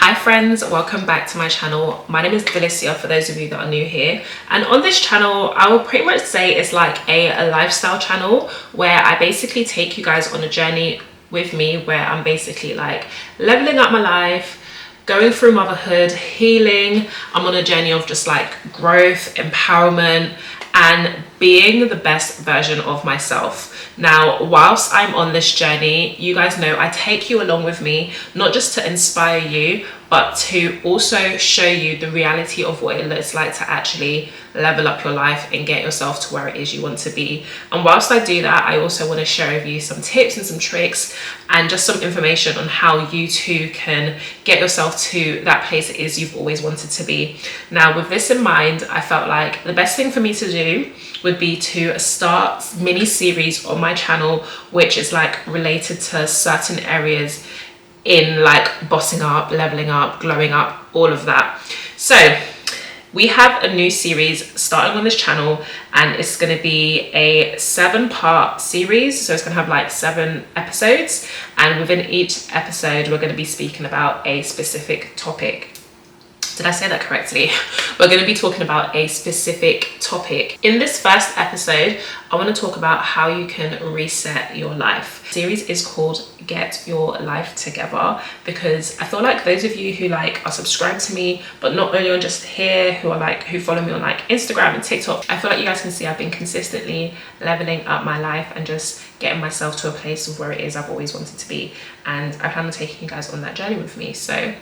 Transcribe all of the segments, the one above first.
Hi friends, welcome back to my channel. My name is Delicia for those of you that are new here, and on this channel I will pretty much say it's like a lifestyle channel where I basically take you guys on a journey with me where I'm basically like leveling up my life, going through motherhood, healing. I'm on a journey of just like growth, empowerment, and being the best version of myself. Now, whilst I'm on this journey, you guys know I take you along with me, not just to inspire you, but to also show you the reality of what it looks like to actually level up your life and get yourself to where it is you want to be. And whilst I do that, I also want to share with you some tips and some tricks and just some information on how you too can get yourself to that place it is you've always wanted to be. Now, with this in mind, I felt like the best thing for me to do would be to start mini series on my channel, which is like related to certain areas in like bossing up, leveling up, glowing up, all of that. So we have a new series starting on this channel, and it's going to be a 7-part series. So it's going to have like 7 episodes, and within each episode we're going to be speaking about a specific topic. Did I say that correctly? We're going to be talking about a specific topic. In this first episode, I want to talk about how you can reset your life. The series is called Get Your Life Together, because I feel like those of you who like are subscribed to me, but not only on just here, who follow me on like Instagram and TikTok, I feel like you guys can see I've been consistently leveling up my life and just getting myself to a place of where it is I've always wanted to be. And I plan on taking you guys on that journey with me. So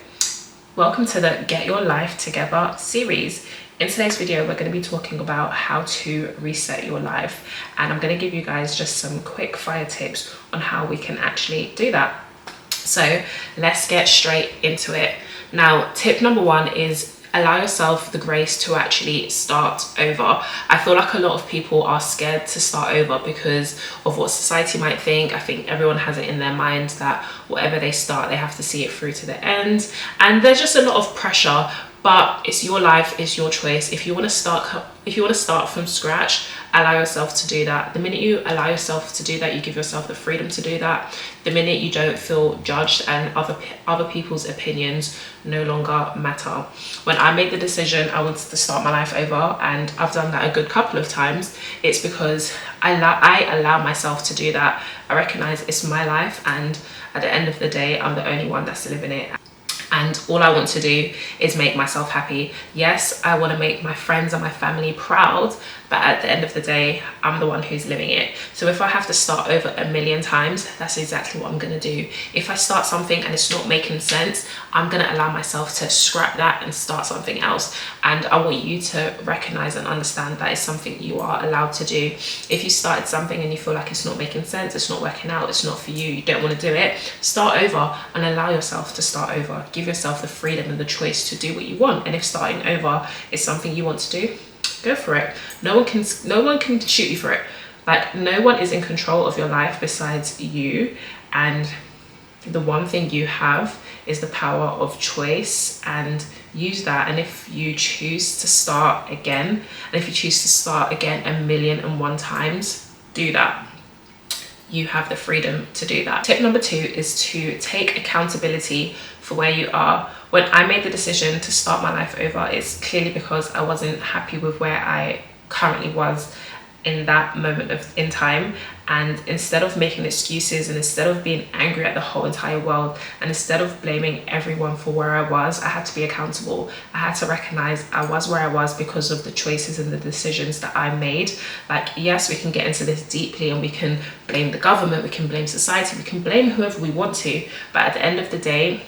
welcome to the Get Your Life Together series. In today's video, we're going to be talking about how to reset your life, and I'm going to give you guys just some quick fire tips on how we can actually do that. So let's get straight into it. Now, tip number 1 is allow yourself the grace to actually start over. I feel like a lot of people are scared to start over because of what society might think. I think everyone has it in their mind that whatever they start, they have to see it through to the end. And there's just a lot of pressure, but it's your life, it's your choice. If you want to start from scratch, allow yourself to do that. The minute you allow yourself to do that, you give yourself the freedom to do that. The minute you don't feel judged and other people's opinions no longer matter. When I made the decision I wanted to start my life over, and I've done that a good couple of times, it's because I allow myself to do that. I recognize it's my life, and at the end of the day, I'm the only one that's living it. And all I want to do is make myself happy. Yes, I want to make my friends and my family proud, but at the end of the day, I'm the one who's living it. So if I have to start over a million times, that's exactly what I'm going to do. If I start something and it's not making sense, I'm going to allow myself to scrap that and start something else. And I want you to recognize and understand that is something you are allowed to do. If you started something and you feel like it's not making sense, it's not working out, it's not for you, you don't want to do it, start over and allow yourself to start over. Give yourself the freedom and the choice to do what you want. And if starting over is something you want to do, go for it. No one can shoot you for it. Like, no one is in control of your life besides you, and the one thing you have is the power of choice, and use that. And if you choose to start again, and if you choose to start again 1,000,001 times, do that. You have the freedom to do that. Tip number 2 is to take accountability for where you are. When I made the decision to start my life over, it's clearly because I wasn't happy with where I currently was in that moment in time. And instead of making excuses, and instead of being angry at the whole entire world, and instead of blaming everyone for where I was, I had to be accountable. I had to recognize I was where I was because of the choices and the decisions that I made. Like, yes, we can get into this deeply and we can blame the government, we can blame society, we can blame whoever we want to, but at the end of the day,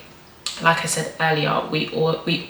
like I said earlier, we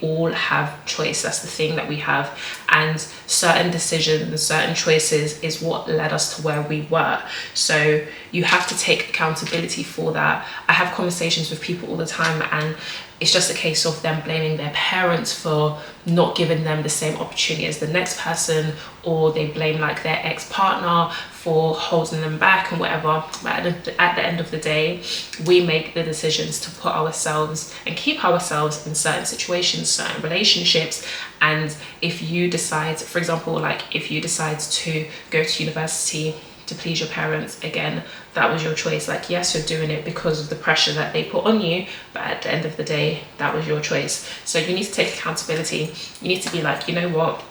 all have choice. That's the thing that we have, and certain decisions and certain choices is what led us to where we were. So you have to take accountability for that. I have conversations with people all the time, and it's just a case of them blaming their parents for not giving them the same opportunity as the next person, or they blame like their ex-partner for holding them back and whatever. But at the end of the day, we make the decisions to put ourselves and keep ourselves in certain situations, certain relationships. And if you decide, for example, like if you decide to go to university to please your parents, again, that was your choice. Like, yes, you're doing it because of the pressure that they put on you, but at the end of the day, that was your choice. So you need to take accountability. You need to be like, you know what,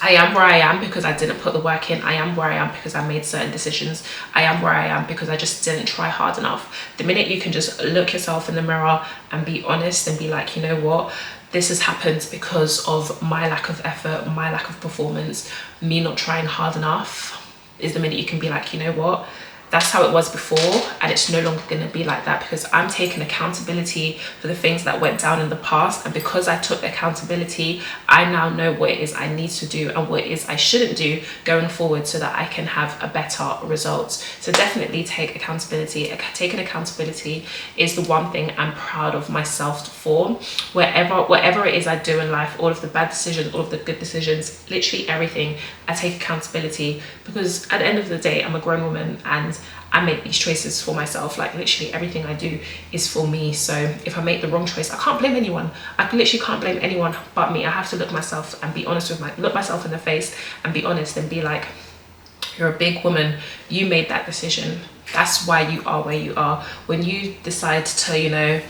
I am where I am because I didn't put the work in. I am where I am because I made certain decisions. I am where I am because I just didn't try hard enough. The minute you can just look yourself in the mirror and be honest and be like, you know what, this has happened because of my lack of effort, my lack of performance, me not trying hard enough, is the minute you can be like, you know what, that's how it was before, and it's no longer going to be like that, because I'm taking accountability for the things that went down in the past. And because I took accountability, I now know what it is I need to do and what it is I shouldn't do going forward, so that I can have a better result. So definitely take accountability. Taking accountability is the one thing I'm proud of myself for. Whatever it is I do in life, all of the bad decisions, all of the good decisions, literally everything, I take accountability, because at the end of the day, I'm a grown woman and I make these choices for myself. Like, literally everything I do is for me. So if I make the wrong choice, I can't blame anyone. I literally can't blame anyone but me. I have to look myself and be honest with look myself in the face and be honest and be like, you're a big woman, you made that decision, that's why you are where you are. When you decide to,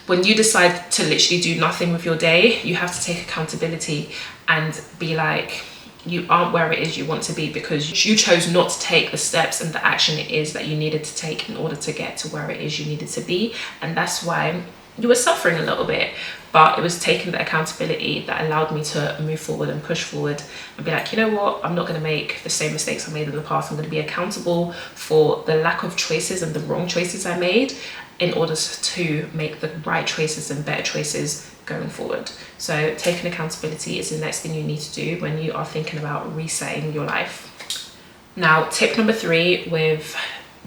when you decide to literally do nothing with your day, you have to take accountability and be like, you aren't where it is you want to be because you chose not to take the steps and the action it is that you needed to take in order to get to where it is you needed to be. And that's why you were suffering a little bit, but it was taking the accountability that allowed me to move forward and push forward and be like, you know what, I'm not going to make the same mistakes I made in the past. I'm going to be accountable for the lack of choices and the wrong choices I made in order to make the right choices and better choices going forward. So taking accountability is the next thing you need to do when you are thinking about resetting your life. Now, tip number 3 with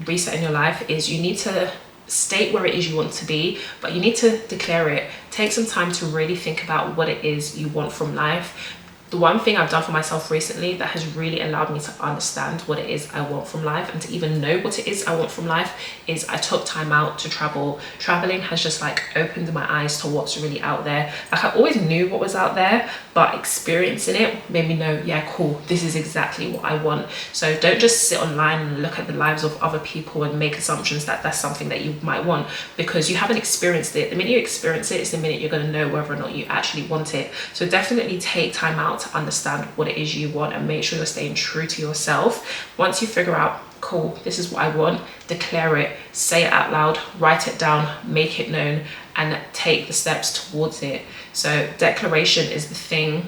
resetting your life is you need to state where it is you want to be, but you need to declare it. Take some time to really think about what it is you want from life. The one thing I've done for myself recently that has really allowed me to understand what it is I want from life and to even know what it is I want from life is I took time out to travel. Traveling has just like opened my eyes to what's really out there. Like, I always knew what was out there, but experiencing it made me know, yeah, cool, this is exactly what I want. So don't just sit online and look at the lives of other people and make assumptions that that's something that you might want, because you haven't experienced it. The minute you experience it is the minute you're going to know whether or not you actually want it. So definitely take time out to understand what it is you want and make sure you're staying true to yourself. Once you figure out, cool, this is what I want, declare it, say it out loud, write it down, make it known, and take the steps towards it. So declaration is the thing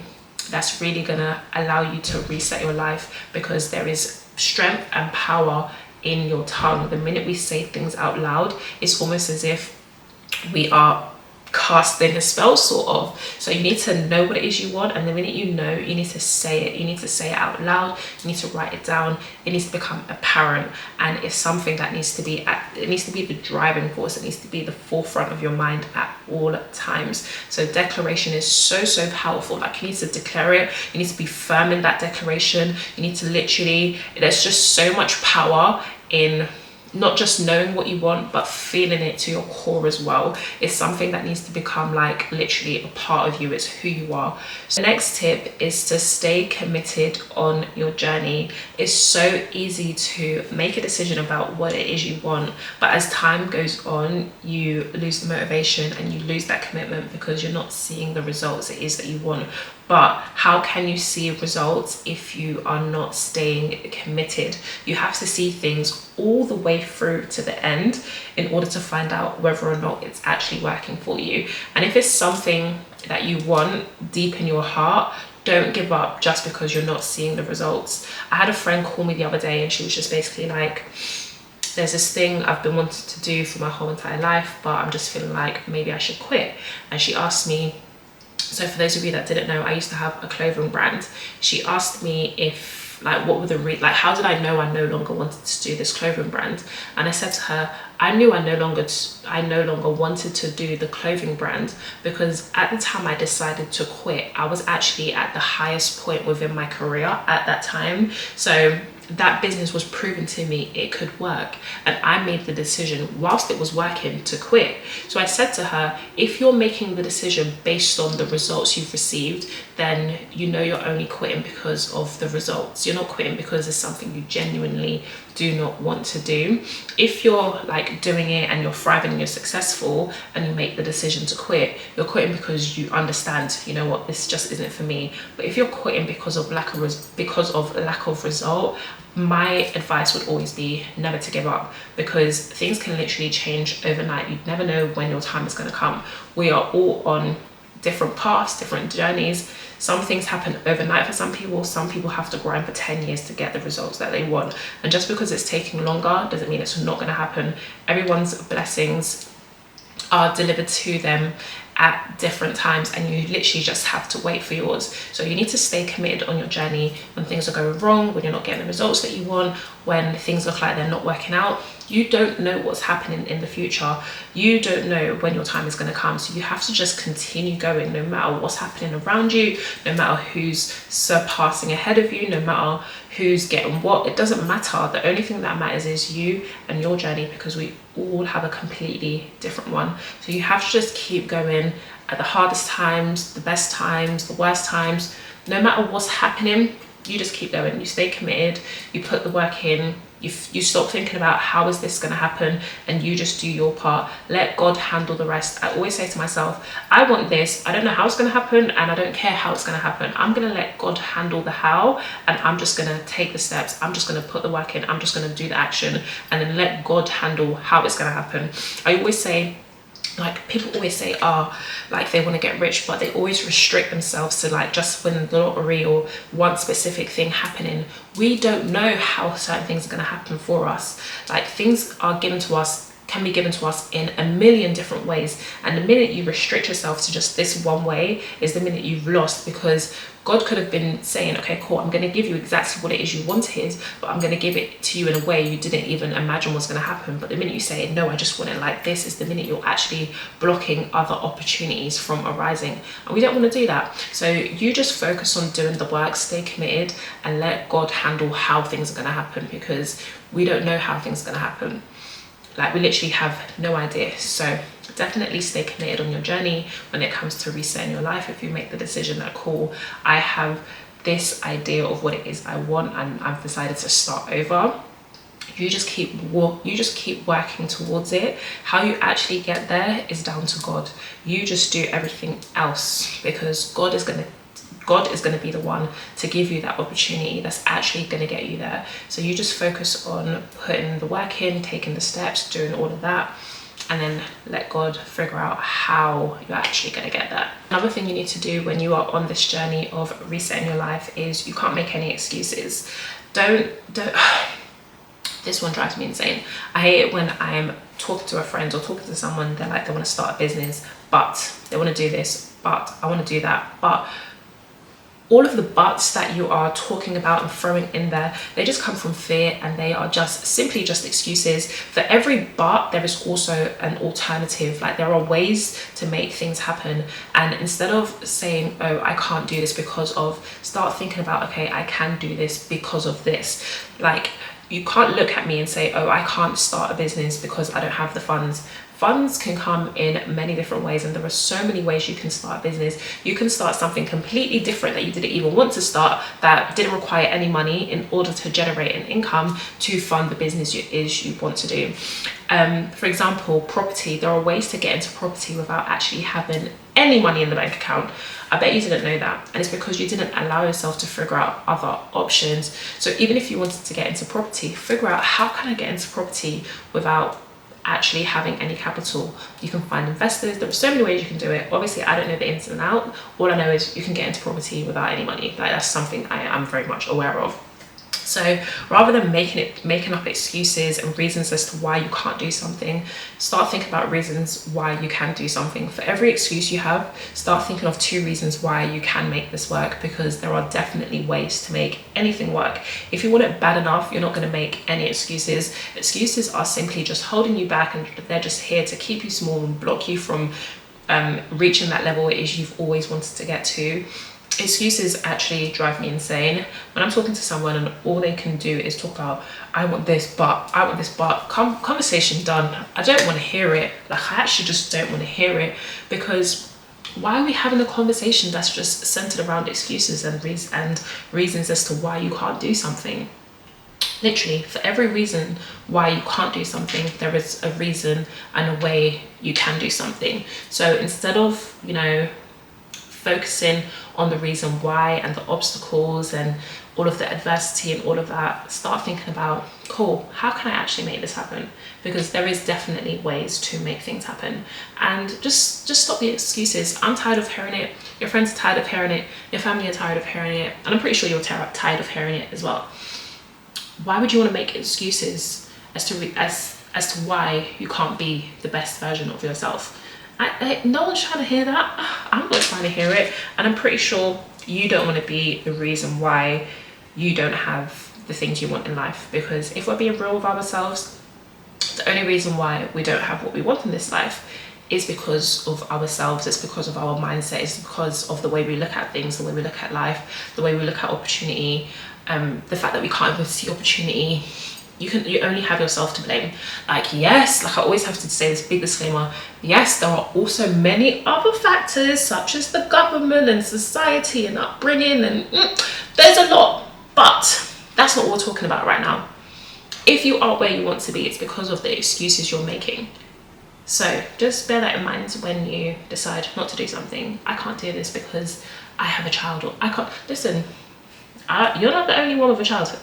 that's really gonna allow you to reset your life, because there is strength and power in your tongue. The minute we say things out loud, it's almost as if we are casting a spell, sort of. So you need to know what it is you want, and the minute you know, you need to say it. You need to say it out loud, you need to write it down. It needs to become apparent, and it's something that needs to be the driving force. It needs to be the forefront of your mind at all times. So declaration is so powerful. Like, you need to declare it, you need to be firm in that declaration. You need to literally, there's just so much power in not just knowing what you want, but feeling it to your core as well. It's something that needs to become like literally a part of you. It's who you are. So the next tip is to stay committed on your journey. It's so easy to make a decision about what it is you want, but as time goes on, you lose the motivation and you lose that commitment because you're not seeing the results it is that you want. But how can you see results if you are not staying committed? You have to see things all the way through to the end in order to find out whether or not it's actually working for you. And if it's something that you want deep in your heart, don't give up just because you're not seeing the results. I had a friend call me the other day and she was just basically like, there's this thing I've been wanting to do for my whole entire life, but I'm just feeling like maybe I should quit. And she asked me, so for those of you that didn't know, I used to have a clothing brand. She asked me if, like, what were the how did I know I no longer wanted to do this clothing brand? And I said to her, I knew I no longer wanted to do the clothing brand because at the time I decided to quit, I was actually at the highest point within my career at that time. So that business was proven to me it could work, and I made the decision whilst it was working to quit. So I said to her, if you're making the decision based on the results you've received, then you know you're only quitting because of the results. You're not quitting because it's something you genuinely do not want to do. If you're like doing it and you're thriving and you're successful and you make the decision to quit, you're quitting because you understand, you know what, this just isn't for me. But if you're quitting because of lack of result, my advice would always be never to give up, because things can literally change overnight. You never know when your time is going to come. We are all on different paths, different journeys. Some things happen overnight for some people. Some people have to grind for 10 years to get the results that they want. And just because it's taking longer doesn't mean it's not going to happen. Everyone's blessings are delivered to them at different times, and you literally just have to wait for yours. So you need to stay committed on your journey when things are going wrong, when you're not getting the results that you want, when things look like they're not working out. You don't know what's happening in the future. You don't know when your time is going to come. So you have to just continue going, no matter what's happening around you, no matter who's surpassing ahead of you, no matter who's getting what. It doesn't matter. The only thing that matters is you and your journey, because we all have a completely different one. So you have to just keep going at the hardest times, the best times, the worst times. No matter what's happening, you just keep going. You stay committed, you put the work in, you stop thinking about how is this going to happen, and you just do your part. Let God handle the rest. I always say to myself, I want this, I don't know how it's going to happen, and I don't care how it's going to happen. I'm going to let God handle the how, and I'm just going to take the steps. I'm just going to put the work in. I'm just going to do the action, and then let God handle how it's going to happen. I always say, like, people always say, like they want to get rich, but they always restrict themselves to like just win the lottery or one specific thing happening. We don't know how certain things are going to happen for us. Like, things are given to us, can be given to us in a million different ways, and the minute you restrict yourself to just this one way is the minute you've lost, because God could have been saying, okay, cool, I'm going to give you exactly what it is you wanted, but I'm going to give it to you in a way you didn't even imagine was going to happen. But the minute you say, no, I just want it like this, is the minute you're actually blocking other opportunities from arising. And we don't want to do that. So you just focus on doing the work, stay committed, and let God handle how things are going to happen, because we don't know how things are going to happen. Like, we literally have no idea. So definitely stay committed on your journey when it comes to resetting your life. If you make the decision that, cool, I have this idea of what it is I want and I've decided to start over, you just keep working towards it. How you actually get there is down to God. You just do everything else, because God is going to be the one to give you that opportunity that's actually going to get you there. So you just focus on putting the work in, taking the steps, doing all of that, and then let God figure out how you're actually going to get there. Another thing you need to do when you are on this journey of resetting your life is you can't make any excuses. Don't this one drives me insane. I hate it when I'm talking to a friend or talking to someone, they're like, they want to start a business, but they want to do this, but I want to do that, but all of the buts that you are talking about and throwing in there, they just come from fear, and they are just simply just excuses. For every but, there is also an alternative. Like, there are ways to make things happen. And instead of saying, oh, I can't do this because of, start thinking about, okay, I can do this because of this. Like, you can't look at me and say, oh, I can't start a business because I don't have the funds. Funds can come in many different ways, and there are so many ways you can start a business. You can start something completely different that you didn't even want to start, that didn't require any money, in order to generate an income to fund the business you want to do. For example, property. There are ways to get into property without actually having any money in the bank account. I bet you didn't know that, and it's because you didn't allow yourself to figure out other options. So even if you wanted to get into property, figure out, how can I get into property without actually having any capital? You can find investors. There are so many ways you can do it. Obviously, I don't know the ins and outs. All I know is you can get into property without any money. Like, that's something I am very much aware of. So rather than making up excuses and reasons as to why you can't do something, start thinking about reasons why you can do something. For every excuse you have, start thinking of 2 reasons why you can make this work, because there are definitely ways to make anything work. If you want it bad enough, you're not going to make any excuses. Excuses are simply just holding you back, and they're just here to keep you small and block you from reaching that level it is you've always wanted to get to. Excuses actually drive me insane. When I'm talking to someone and all they can do is talk about, I want this, but I want this, but conversation done. I don't want to hear it. Like, I actually just don't want to hear it, because why are we having a conversation that's just centered around excuses and reasons as to why you can't do something? Literally, for every reason why you can't do something, there is a reason and a way you can do something. So instead of, you know, focusing on the reason why and the obstacles and all of the adversity and all of that, start thinking about, cool, how can I actually make this happen? Because there is definitely ways to make things happen. And just stop the excuses. I'm tired of hearing it, your friends are tired of hearing it, your family are tired of hearing it, and I'm pretty sure you're tired of hearing it as well. Why would you want to make excuses as to why you can't be the best version of yourself? No one's trying to hear that. I'm not trying to hear it, and I'm pretty sure you don't want to be the reason why you don't have the things you want in life. Because if we're being real with ourselves, the only reason why we don't have what we want in this life is because of ourselves. It's because of our mindset. It's because of the way we look at things, the way we look at life, the way we look at opportunity, the fact that we can't even see opportunity. You only have yourself to blame. Like, yes, like I always have to say this big disclaimer, yes, there are also many other factors such as the government and society and upbringing, and there's a lot, but that's not what we're talking about right now. If you are where you want to be, it's because of the excuses you're making. So just bear that in mind when you decide not to do something. I can't do this because I have a child, or I can't. Listen, you're not the only one with a child.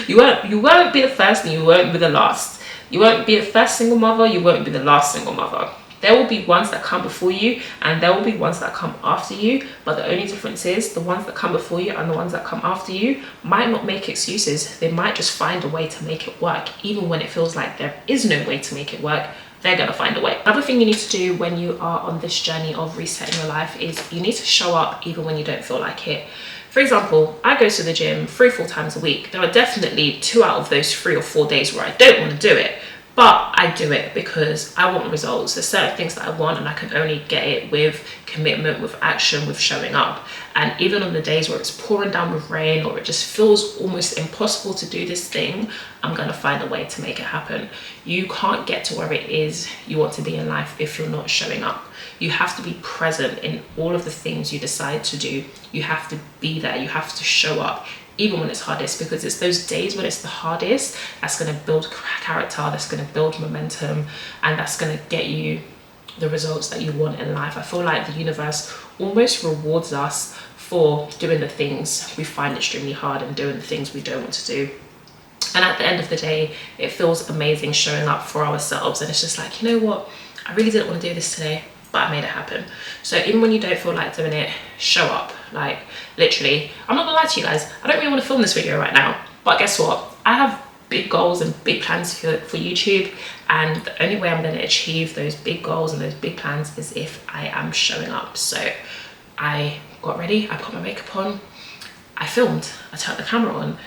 You won't be the first and you won't be the last. You won't be the first single mother, you won't be the last single mother. There will be ones that come before you and there will be ones that come after you, but the only difference is the ones that come before you and the ones that come after you might not make excuses. They might just find a way to make it work. Even when it feels like there is no way to make it work, they're gonna find a way. Another thing you need to do when you are on this journey of resetting your life is you need to show up even when you don't feel like it. For example, I go to the gym 3-4 times a week. There are definitely 2 out of those 3 or 4 days where I don't want to do it, but I do it because I want results. There's certain things that I want and I can only get it with commitment, with action, with showing up. And even on the days where it's pouring down with rain or it just feels almost impossible to do this thing, I'm gonna find a way to make it happen. You can't get to where it is you want to be in life if you're not showing up. You have to be present in all of the things you decide to do. You have to be there, you have to show up, even when it's hardest, because it's those days when it's the hardest that's going to build character, that's going to build momentum, and that's going to get you the results that you want in life. I feel like the universe almost rewards us for doing the things we find extremely hard and doing the things we don't want to do. And at the end of the day, it feels amazing showing up for ourselves, and it's just like, you know what, I really didn't want to do this today, but I made it happen. So even when you don't feel like doing it, show up. Like, literally, I'm not gonna lie to you guys, I don't really want to film this video right now, but guess what, I have big goals and big plans for YouTube, and the only way I'm going to achieve those big goals and those big plans is if I am showing up. So I got ready, I put my makeup on, I filmed, I turned the camera on.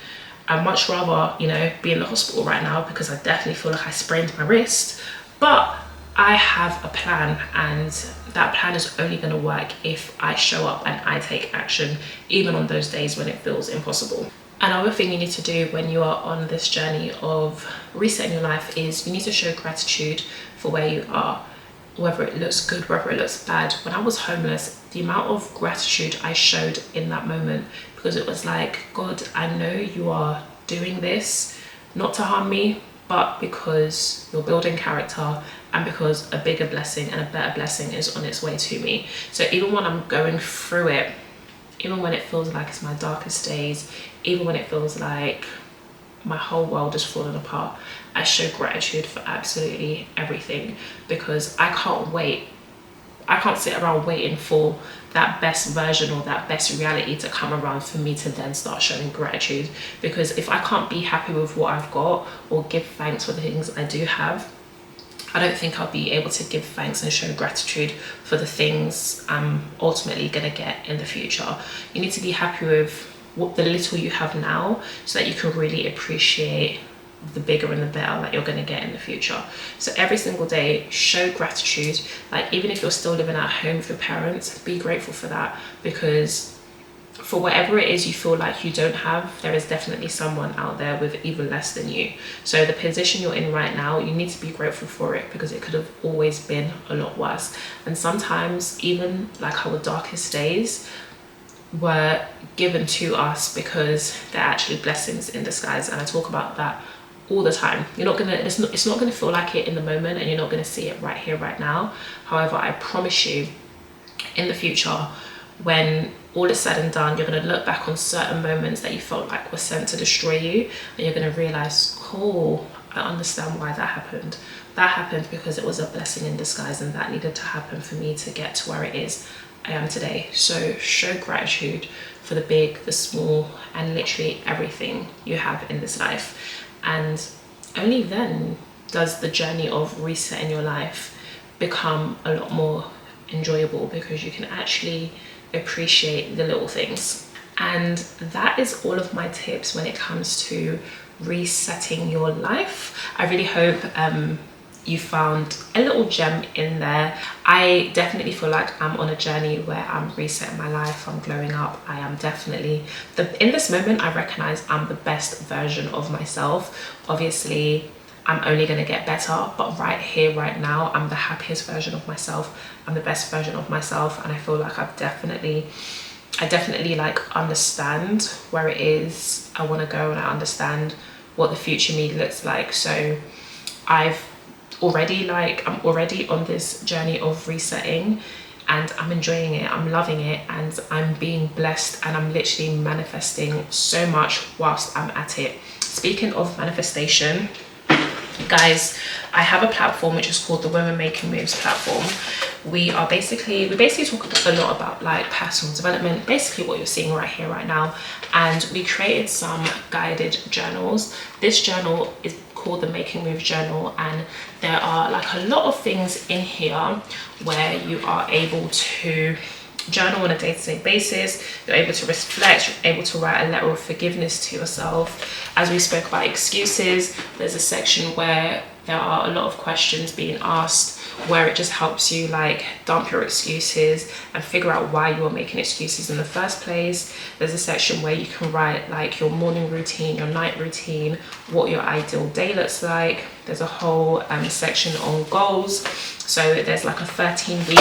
I'd much rather, you know, be in the hospital right now because I definitely feel like I sprained my wrist, but I have a plan, and that plan is only going to work if I show up and I take action, even on those days when it feels impossible. Another thing you need to do when you are on this journey of resetting your life is you need to show gratitude for where you are, whether it looks good, whether it looks bad. When I was homeless, the amount of gratitude I showed in that moment, because it was like, God, I know you are doing this not to harm me, but because you're building character and because a bigger blessing and a better blessing is on its way to me. So even when I'm going through it, even when it feels like it's my darkest days, even when it feels like my whole world is falling apart, I show gratitude for absolutely everything, because I can't wait. I can't sit around waiting for that best version or that best reality to come around for me to then start showing gratitude. Because if I can't be happy with what I've got or give thanks for the things I do have, I don't think I'll be able to give thanks and show gratitude for the things I'm ultimately going to get in the future. You need to be happy with what the little you have now so that you can really appreciate the bigger and the better that you're going to get in the future. So every single day, show gratitude. Like, even if you're still living at home with your parents, be grateful for that, because for whatever it is you feel like you don't have, there is definitely someone out there with even less than you. So the position you're in right now, you need to be grateful for it, because it could have always been a lot worse. And sometimes even like our darkest days were given to us because they're actually blessings in disguise. And I talk about that all the time. You're not gonna, it's not gonna feel like it in the moment, and you're not gonna see it right here, right now. However, I promise you, in the future, when all is said and done, you're going to look back on certain moments that you felt like were sent to destroy you, and you're going to realize, cool, I understand why that happened. That happened because it was a blessing in disguise, and that needed to happen for me to get to where it is I am today. So show gratitude for the big, the small, and literally everything you have in this life. And only then does the journey of resetting your life become a lot more enjoyable, because you can actually appreciate the little things. And that is all of my tips when it comes to resetting your life. I really hope you found a little gem in there. I definitely feel like I'm on a journey where I'm resetting my life, I'm glowing up. I am definitely in this moment, I recognize I'm the best version of myself. Obviously I'm only going to get better, but right here, right now, I'm the happiest version of myself. I'm the best version of myself, and I feel like I definitely like understand where it is I want to go, and I understand what the future me looks like. So I'm already on this journey of resetting, and I'm enjoying it, I'm loving it, and I'm being blessed, and I'm literally manifesting so much whilst I'm at it. Speaking of manifestation, guys, I have a platform which is called the Women Making Moves platform. We basically talk a lot about like personal development, basically what you're seeing right here, right now. And we created some guided journals. This journal is called the Making Moves journal, and there are like a lot of things in here where you are able to journal on a day-to-day basis. You're able to reflect, you're able to write a letter of forgiveness to yourself. As we spoke about excuses, there's a section where there are a lot of questions being asked, where it just helps you like dump your excuses and figure out why you are making excuses in the first place. There's a section where you can write like your morning routine, your night routine, what your ideal day looks like. There's a whole section on goals. So there's like a 13-week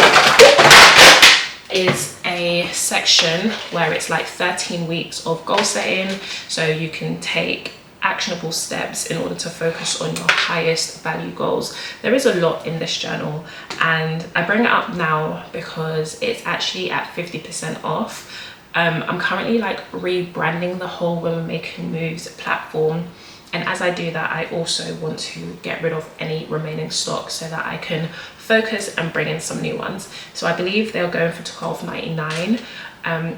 is a section where it's like 13 weeks of goal setting, so you can take actionable steps in order to focus on your highest value goals. There is a lot in this journal, and I bring it up now because it's actually at 50% off. I'm currently like rebranding the whole Women Making Moves platform, and as I do that, I also want to get rid of any remaining stock so that I can focus and bring in some new ones. So I believe they're going for $12.99.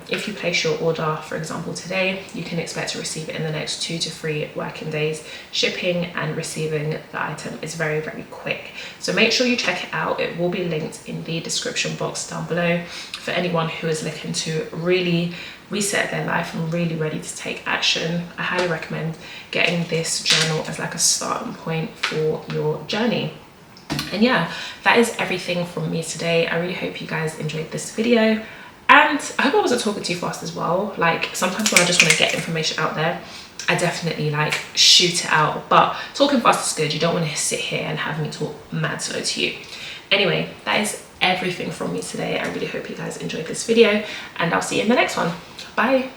If you place your order, for example, today, you can expect to receive it in the next 2 to 3 working days. Shipping and receiving the item is very, very quick. So make sure you check it out. It will be linked in the description box down below for anyone who is looking to really reset their life and really ready to take action. I highly recommend getting this journal as like a starting point for your journey. And yeah, that is everything from me today. I really hope you guys enjoyed this video, and I hope I wasn't talking too fast as well. Like sometimes when I just want to get information out there, I definitely like shoot it out, but talking fast is good. You don't want to sit here and have me talk mad slow to you. Anyway, that is everything from me today. I really hope you guys enjoyed this video, and I'll see you in the next one. Bye.